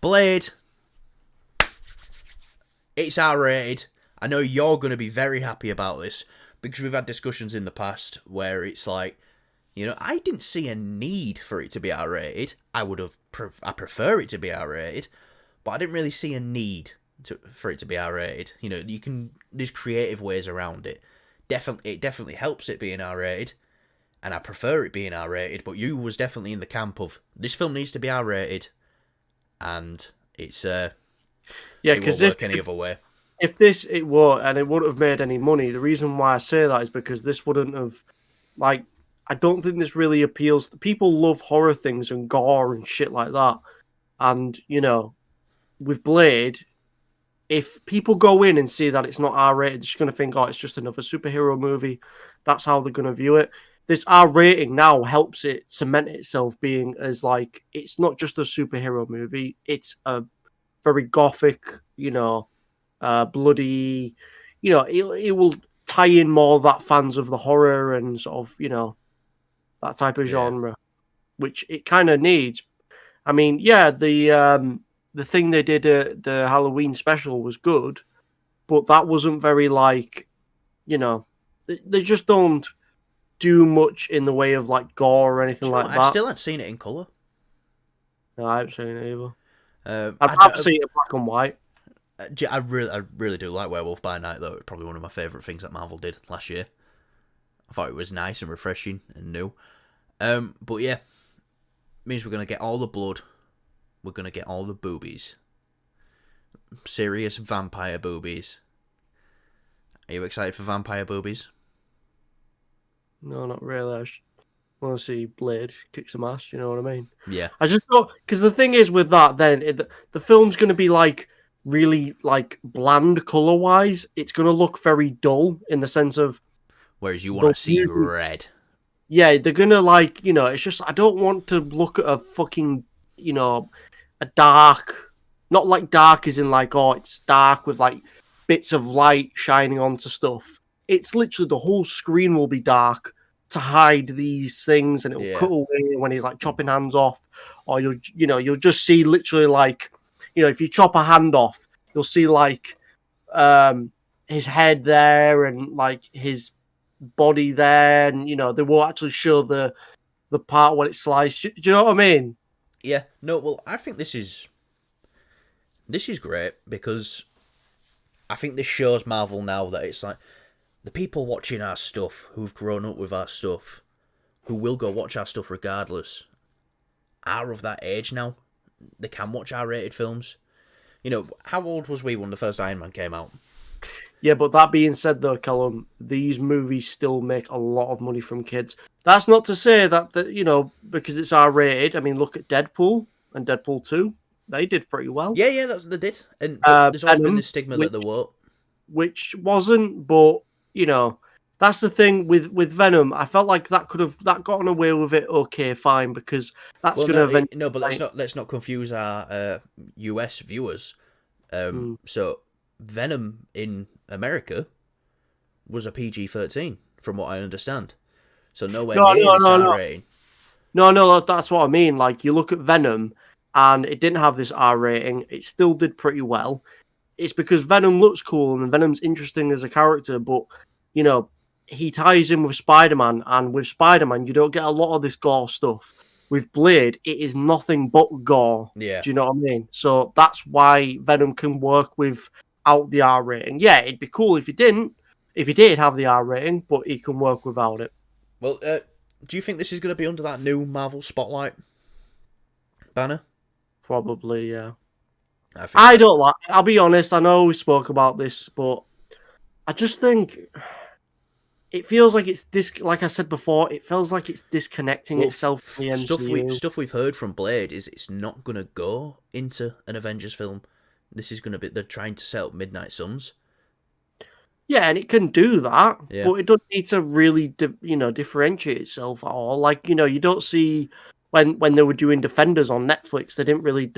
Blade, it's R-rated. I know you're going to be very happy about this because we've had discussions in the past where it's like, I didn't see a need for it to be R-rated. I prefer it to be R-rated, but I didn't really see a need for it to be R-rated. There's creative ways around it. It definitely helps it being R-rated, and I prefer it being R-rated. But you was definitely in the camp of this film needs to be R-rated, and it's it won't work any other way. If this it were and it wouldn't have made any money, the reason why I say that is because this wouldn't have I don't think this really appeals. People love horror things and gore and shit like that, and with Blade, if people go in and see that it's not R-rated, they're just going to think, oh, it's just another superhero movie. That's how they're going to view it. This R rating now helps it cement itself being as it's not just a superhero movie. It's a very gothic, bloody, it will tie in more that fans of the horror and sort of, that type of genre, which it kind of needs. I mean, yeah, the thing they did at the Halloween special was good, but that wasn't very they just don't do much in the way of gore or anything like that. I still haven't seen it in colour. No, I haven't seen it either. I'd rather see it black and white. I really do like Werewolf by Night though. It's probably one of my favourite things that Marvel did last year. I thought it was nice and refreshing and new. But yeah, means we're gonna get all the blood. We're gonna get all the boobies. Serious vampire boobies. Are you excited for vampire boobies? No, not really. I want to see Blade kick some ass. You know what I mean? Yeah. I just thought because the thing is with that, then the film's going to be really bland color wise. It's going to look very dull in the sense of. Whereas you want to see red. Yeah, they're going to it's just, I don't want to look at a fucking, a dark, not dark as in oh, it's dark with bits of light shining onto stuff. It's literally the whole screen will be dark to hide these things, and it'll cut away when he's chopping hands off, or you'll just see literally if you chop a hand off, you'll see his head there and his body there, and they will actually show the part when it's sliced. Do you know what I mean? Yeah. No. Well, I think this is great because I think this shows Marvel now that it's the people watching our stuff who've grown up with our stuff, who will go watch our stuff regardless, are of that age now. They can watch R-rated films. How old was we when the first Iron Man came out? Yeah, but that being said, though, Callum, these movies still make a lot of money from kids. That's not to say that because it's R-rated. I mean, look at Deadpool and Deadpool 2. They did pretty well. Yeah, they did. And there's always been this stigma that they won't. Which wasn't, but, that's the thing with Venom. I felt like that gotten away with it okay, fine, because that's going to eventually... No, but let's not confuse our US viewers. So, Venom in America was a PG-13, from what I understand. So nowhere near this R rating. No, that's what I mean. You look at Venom, and it didn't have this R rating. It still did pretty well. It's because Venom looks cool, and Venom's interesting as a character, but, he ties in with Spider-Man, and with Spider-Man, you don't get a lot of this gore stuff. With Blade, it is nothing but gore. Yeah. Do you know what I mean? So that's why Venom can work without the R rating. Yeah, it'd be cool if he did have the R rating, but he can work without it. Well, do you think this is going to be under that new Marvel Spotlight banner? Probably, yeah. I'll be honest, I know we spoke about this, but I just think it feels like it's like I said before, it feels like it's disconnecting itself from the MCU. Stuff we've heard from Blade is it's not going to go into an Avengers film. This is going to be, they're trying to set up Midnight Suns. Yeah, and it can do that, but it doesn't need to really, differentiate itself at all. You don't see when they were doing Defenders on Netflix, they didn't really,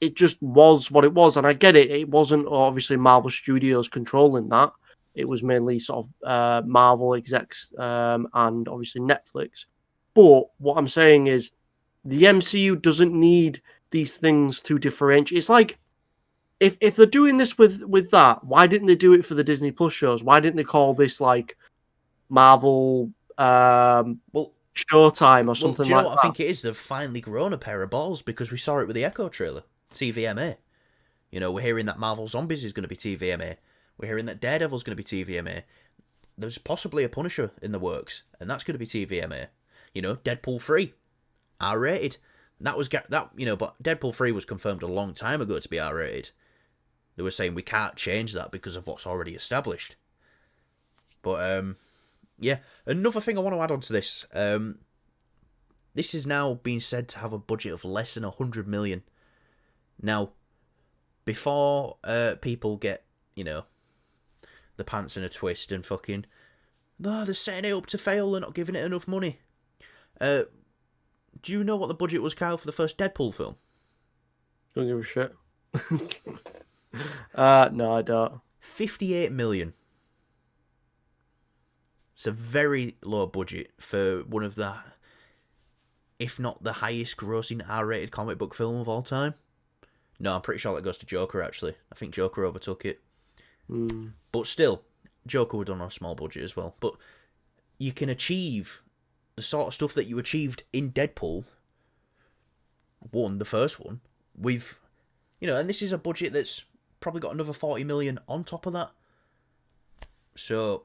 it just was what it was, and I get it. It wasn't obviously Marvel Studios controlling that. It was mainly sort of Marvel execs and obviously Netflix. But what I'm saying is the MCU doesn't need these things to differentiate. It's like if they're doing this with that, why didn't they do it for the Disney Plus shows? Why didn't they call this like Marvel Well, Showtime or well, something do you know like what I that? think it is? They've finally grown a pair of balls because we saw it with the Echo trailer, TVMA. You know, we're hearing that Marvel Zombies is going to be TVMA. We're hearing that Daredevil's going to be TVMA. There's possibly a Punisher in the works, and that's going to be TVMA. You know, Deadpool 3, R-rated. That was that, you know, but Deadpool 3 was confirmed a long time ago to be R-rated. They were saying we can't change that because of what's already established. But yeah, another thing I want to add on to this. This is now being said to have a budget of less than 100 million. Now, before people get, you know, the pants in a twist and fucking, no, they're setting it up to fail, they're not giving it enough money. Do you know what the budget was, Kyle, for the first Deadpool film? Don't give a shit. No, I don't. 58 million. It's a very low budget for one of the, if not the highest grossing R-rated comic book film of all time. No, I'm pretty sure that goes to Joker, actually. I think Joker overtook it. But still, Joker was done on a small budget as well. But you can achieve the sort of stuff that you achieved in Deadpool 1, the first one, with, you know, and this is a budget that's probably got another 40 million on top of that. So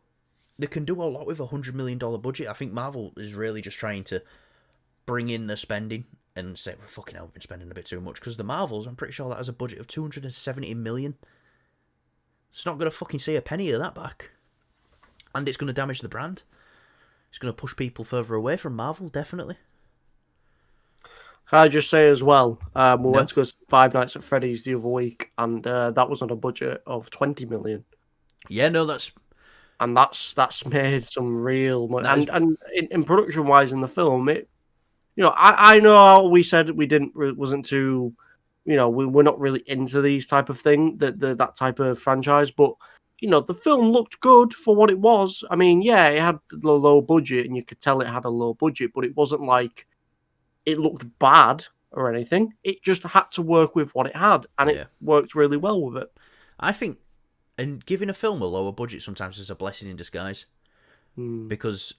they can do a lot with $100 million budget. I think Marvel is really just trying to bring in the spending and say, well, fucking hell, we've been spending a bit too much. Because the Marvels, I'm pretty sure that has a budget of 270 million. It's not going to fucking see a penny of that back. And it's going to damage the brand. It's going to push people further away from Marvel, definitely. Can I just say as well, we No. went to go see Five Nights at Freddy's the other week, and that was on a budget of 20 million. Yeah, no, that's... And that's made some real money. That is... And in production wise in the film, it, you know, I know we said we wasn't too, you know, we're not really into these type of thing, that type of franchise, but you know, the film looked good for what it was. I mean, yeah, it had the low budget, and you could tell it had a low budget, but it wasn't like it looked bad or anything. It just had to work with what it had, and Yeah. it worked really well with it. I think, and giving a film a lower budget sometimes is a blessing in disguise. Because,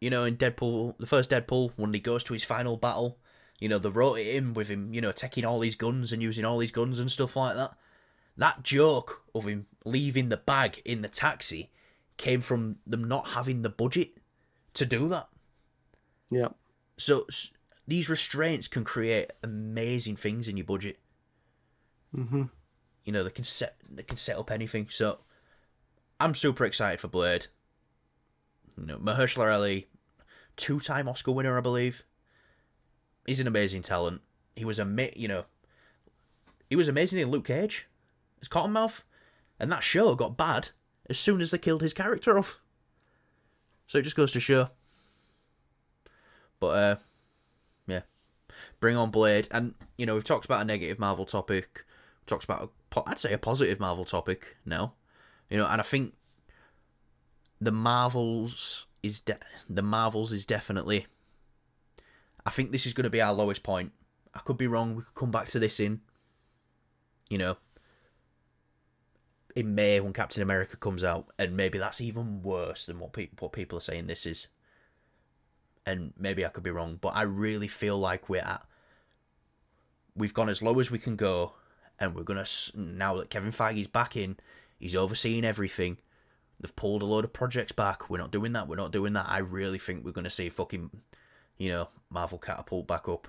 you know, in Deadpool, the first Deadpool, when he goes to his final battle, you know, they wrote it in with him, you know, taking all his guns and using all his guns and stuff like that. That joke of him leaving the bag in the taxi came from them not having the budget to do that. Yeah. So these restraints can create amazing things in your budget. Mm-hmm. You know, they can set up anything. So I'm super excited for Blade. You know, Mahershala Ali, 2-time Oscar winner, I believe. He's an amazing talent. He was he was amazing in Luke Cage as Cottonmouth, and that show got bad as soon as they killed his character off. So it just goes to show. But yeah, bring on Blade, and you know, we've talked about a negative Marvel topic. We've talked about I'd say a positive Marvel topic now. You know, and I think the Marvels is definitely. I think this is going to be our lowest point. I could be wrong. We could come back to this in, you know, in May when Captain America comes out, and maybe that's even worse than what people are saying this is. And maybe I could be wrong, but I really feel like we've gone as low as we can go, and we're gonna, now that Kevin Feige's back in, he's overseeing everything. They've pulled a load of projects back. We're not doing that. I really think we're gonna see fucking, you know, Marvel catapult back up.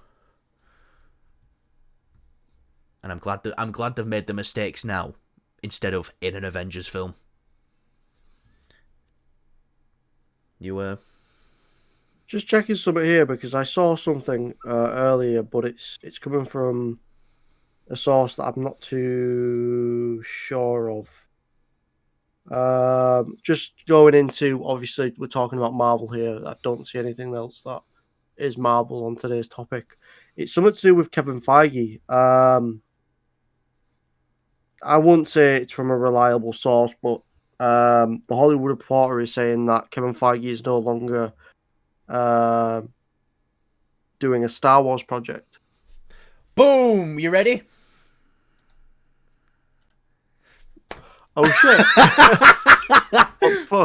And I'm glad they've made the mistakes now instead of in an Avengers film. You Just checking something here because I saw something earlier, but it's coming from a source that I'm not too sure of. Just going into, obviously we're talking about Marvel here. I don't see anything else that is Marvel on today's topic. It's something to do with Kevin Feige. I wouldn't say it's from a reliable source, but the Hollywood Reporter is saying that Kevin Feige is no longer doing a Star Wars project. Boom! You ready? Oh shit! Oh, fuck.